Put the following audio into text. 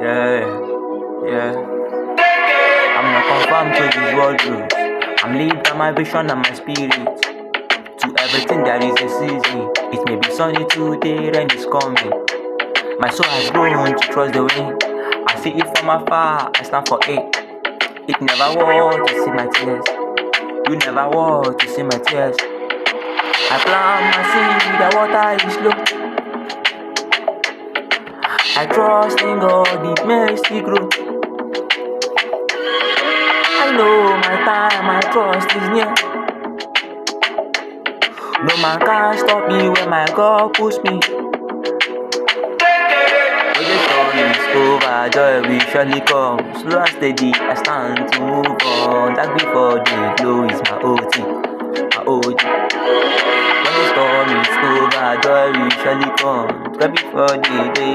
Yeah, yeah. I'm not conformed to these world rules. I'm led by my vision and my spirit. To everything there is a season. It may be sunny today, rain is coming. My soul has grown to trust the wind. I see it from afar, I stand for it. It never was to see my tears. You never was to see my tears. I plant my seed, the water is low. I trust in God, it mercy grow. I know my time, my trust is near. No man can stop me when my God push me. When the storm is over, joy will surely come. Slow and steady, I stand to move on. That before the glow is my OT, my OG. When the storm is over, joy will surely come. That before the day.